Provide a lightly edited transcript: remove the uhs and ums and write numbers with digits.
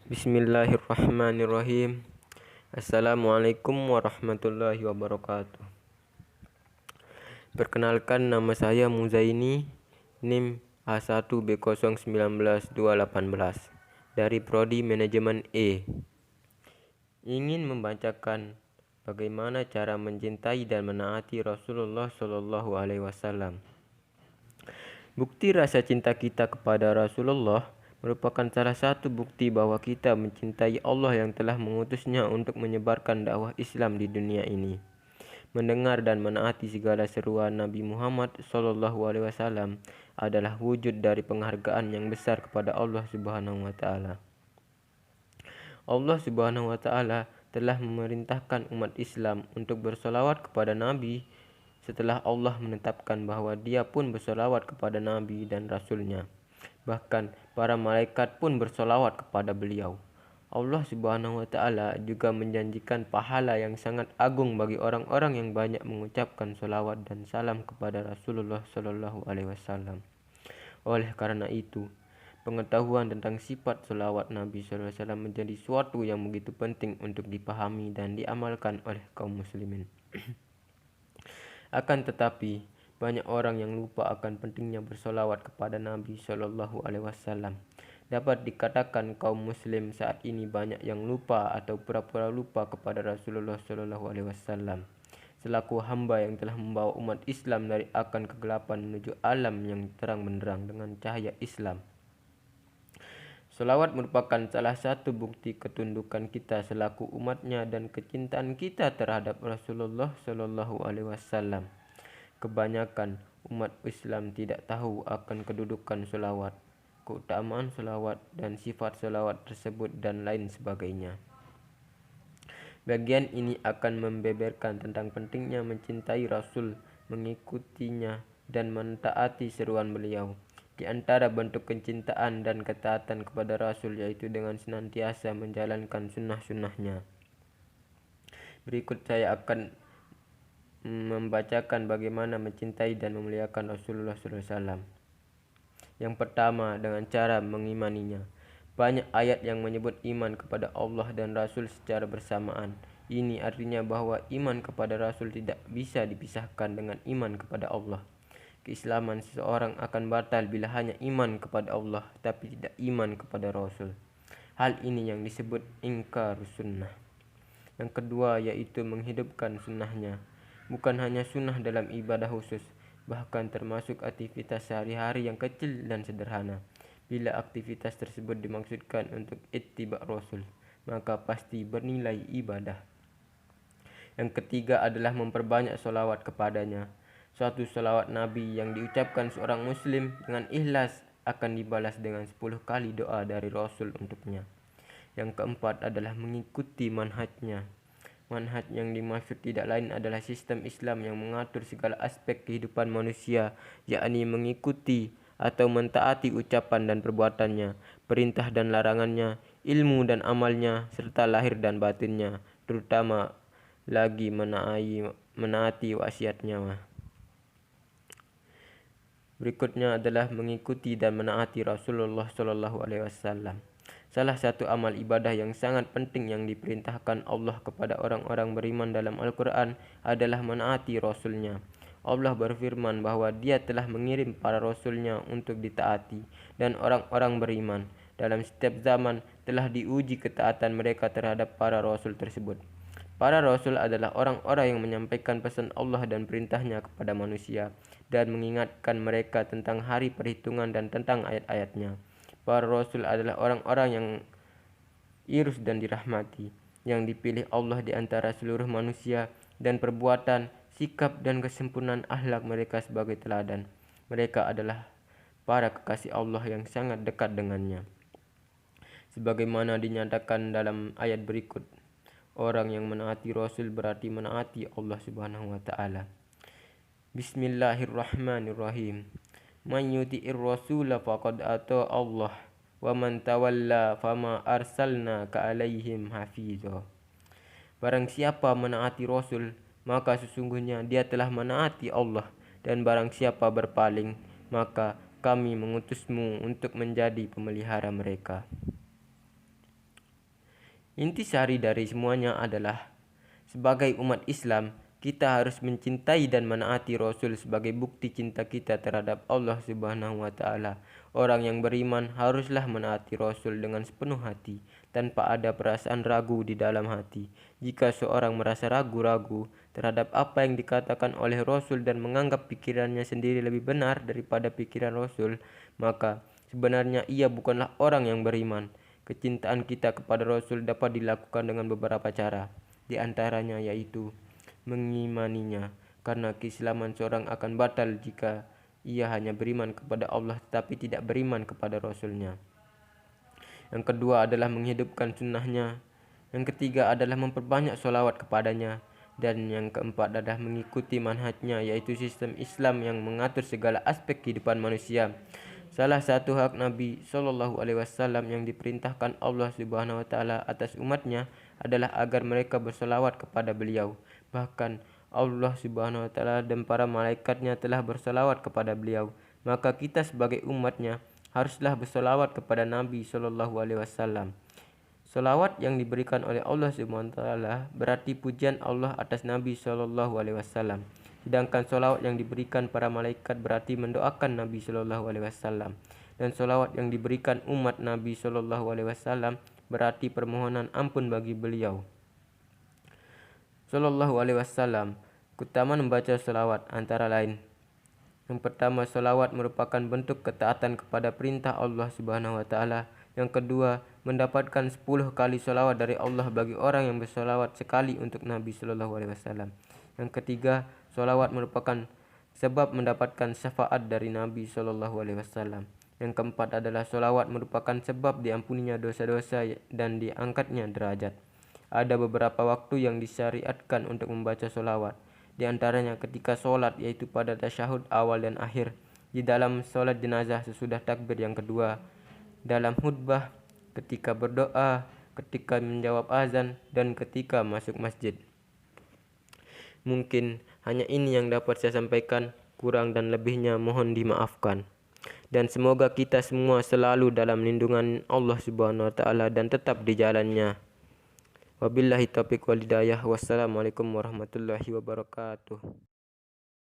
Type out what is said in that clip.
Bismillahirrahmanirrahim. Assalamualaikum warahmatullahi wabarakatuh. Perkenalkan, nama saya Muzaini, NIM A1B019218 dari Prodi Manajemen E. Ingin membacakan bagaimana cara mencintai dan menaati Rasulullah Shallallahu Alaihi Wasallam. Bukti rasa cinta kita kepada Rasulullah merupakan salah satu bukti bahwa kita mencintai Allah yang telah mengutusnya untuk menyebarkan dakwah Islam di dunia ini. Mendengar dan menaati segala seruan Nabi Muhammad SAW adalah wujud dari penghargaan yang besar kepada Allah Subhanahu wa Ta'ala. Allah Subhanahu wa Ta'ala telah memerintahkan umat Islam untuk bersolawat kepada Nabi setelah Allah menetapkan bahwa Dia pun bersolawat kepada Nabi dan Rasul-Nya. Bahkan para malaikat pun bersolawat kepada beliau. Allah Subhanahu wa Ta'ala juga menjanjikan pahala yang sangat agung bagi orang-orang yang banyak mengucapkan solawat dan salam kepada Rasulullah Shallallahu Alaihi Wasallam. Oleh karena itu, pengetahuan tentang sifat solawat Nabi Sallallahu Alaihi Wasallam menjadi suatu yang begitu penting untuk dipahami dan diamalkan oleh kaum muslimin. Akan tetapi, banyak orang yang lupa akan pentingnya bersolawat kepada Nabi Shallallahu Alaihi Wasallam. Dapat dikatakan kaum muslim saat ini banyak yang lupa atau pura-pura lupa kepada Rasulullah Shallallahu Alaihi Wasallam selaku hamba yang telah membawa umat Islam dari akan kegelapan menuju alam yang terang benderang dengan cahaya Islam. Solawat merupakan salah satu bukti ketundukan kita selaku umatnya dan kecintaan kita terhadap Rasulullah Shallallahu Alaihi Wasallam. Kebanyakan umat Islam tidak tahu akan kedudukan solawat, keutamaan solawat dan sifat solawat tersebut dan lain sebagainya. Bagian ini akan membeberkan tentang pentingnya mencintai Rasul, mengikutinya dan mentaati seruan beliau. Di antara bentuk kecintaan dan ketaatan kepada Rasul yaitu dengan senantiasa menjalankan sunnah-sunnahnya. Berikut saya akan membacakan bagaimana mencintai dan memuliakan Rasulullah SAW. Yang pertama, dengan cara mengimaninya. Banyak ayat yang menyebut iman kepada Allah dan Rasul secara bersamaan. Ini artinya bahwa iman kepada Rasul tidak bisa dipisahkan dengan iman kepada Allah. Keislaman seseorang akan batal bila hanya iman kepada Allah tapi tidak iman kepada Rasul. Hal ini yang disebut ingkar sunnah. Yang kedua yaitu menghidupkan sunnahnya. Bukan hanya sunnah dalam ibadah khusus, bahkan termasuk aktivitas sehari-hari yang kecil dan sederhana. Bila aktivitas tersebut dimaksudkan untuk ittiba Rasul, maka pasti bernilai ibadah. Yang ketiga adalah memperbanyak solawat kepadanya. Suatu solawat Nabi yang diucapkan seorang muslim dengan ikhlas akan dibalas dengan 10 kali doa dari Rasul untuknya. Yang keempat adalah mengikuti manhajnya. Manhaj yang dimaksud tidak lain adalah sistem Islam yang mengatur segala aspek kehidupan manusia, yakni mengikuti atau mentaati ucapan dan perbuatannya, perintah dan larangannya, ilmu dan amalnya, serta lahir dan batinnya, terutama lagi menaati wasiatnya. Berikutnya adalah mengikuti dan menaati Rasulullah Shallallahu Alaihi Wasallam. Salah satu amal ibadah yang sangat penting yang diperintahkan Allah kepada orang-orang beriman dalam Al-Quran adalah menaati Rasul-Nya. Allah berfirman bahwa Dia telah mengirim para Rasul-Nya untuk ditaati, dan orang-orang beriman dalam setiap zaman telah diuji ketaatan mereka terhadap para Rasul tersebut. Para Rasul adalah orang-orang yang menyampaikan pesan Allah dan perintahnya kepada manusia dan mengingatkan mereka tentang hari perhitungan dan tentang ayat-ayatnya. Para Rasul adalah orang-orang yang irus dan dirahmati, yang dipilih Allah di antara seluruh manusia, dan perbuatan, sikap dan kesempurnaan akhlak mereka sebagai teladan. Mereka adalah para kekasih Allah yang sangat dekat dengannya. Sebagaimana dinyatakan dalam ayat berikut, orang yang menaati Rasul berarti menaati Allah Subhanahu wa Ta'ala. Bismillahirrahmanirrahim. Man yuti'ir rasula faqad ata Allah wa man tawalla fama arsalnaka alaihim hafizah. Barang siapa menaati Rasul, maka sesungguhnya dia telah menaati Allah, dan barang siapa berpaling, maka kami mengutusmu untuk menjadi pemelihara mereka. Intisari dari semuanya adalah sebagai umat Islam, kita harus mencintai dan menaati Rasul sebagai bukti cinta kita terhadap Allah Subhanahu wa taala. Orang yang beriman haruslah menaati Rasul dengan sepenuh hati, tanpa ada perasaan ragu di dalam hati. Jika seorang merasa ragu-ragu terhadap apa yang dikatakan oleh Rasul dan menganggap pikirannya sendiri lebih benar daripada pikiran Rasul, maka sebenarnya ia bukanlah orang yang beriman. Kecintaan kita kepada Rasul dapat dilakukan dengan beberapa cara. Di antaranya yaitu mengimaninya, karena keislaman seorang akan batal jika ia hanya beriman kepada Allah tetapi tidak beriman kepada Rasulnya. Yang kedua adalah menghidupkan sunnahnya. Yang ketiga adalah memperbanyak sholawat kepadanya. Dan yang keempat adalah mengikuti manhajnya, yaitu sistem Islam yang mengatur segala aspek kehidupan manusia. Salah satu hak Nabi Shallallahu Alaihi Wasallam yang diperintahkan Allah Subhanahu Wa Taala atas umatnya adalah agar mereka bersolawat kepada beliau. Bahkan Allah Subhanahu Wa Taala dan para malaikatnya telah bersolawat kepada beliau. Maka kita sebagai umatnya haruslah bersolawat kepada Nabi Shallallahu Alaihi Wasallam. Solawat yang diberikan oleh Allah Subhanahu Wa Taala berarti pujian Allah atas Nabi Shallallahu Alaihi Wasallam. Sedangkan solawat yang diberikan para malaikat berarti mendoakan Nabi Shallallahu Alaihi Wasallam. Dan solawat yang diberikan umat Nabi Shallallahu Alaihi Wasallam berarti permohonan ampun bagi beliau. Shallallahu Alaihi Wasallam. Keutamaan membaca solawat antara lain. Yang pertama, solawat merupakan bentuk ketaatan kepada perintah Allah Subhanahu Wa Taala. Yang kedua, mendapatkan 10 kali solawat dari Allah bagi orang yang bersolawat sekali untuk Nabi Shallallahu Alaihi Wasallam. Yang ketiga, solawat merupakan sebab mendapatkan syafaat dari Nabi Shallallahu Alaihi Wasallam. Yang keempat adalah solawat merupakan sebab diampuninya dosa-dosa dan diangkatnya derajat. Ada beberapa waktu yang disyariatkan untuk membaca solawat. Di antaranya ketika sholat, yaitu pada tasyahud awal dan akhir, di dalam sholat jenazah sesudah takbir yang kedua, dalam khutbah, ketika berdoa, ketika menjawab azan, dan ketika masuk masjid. Mungkin hanya ini yang dapat saya sampaikan, kurang dan lebihnya mohon dimaafkan. Dan semoga kita semua selalu dalam lindungan Allah Subhanahu Wa Taala dan tetap di jalannya. Wabillahi taufiq wal hidayah. Wassalamualaikum warahmatullahi wabarakatuh.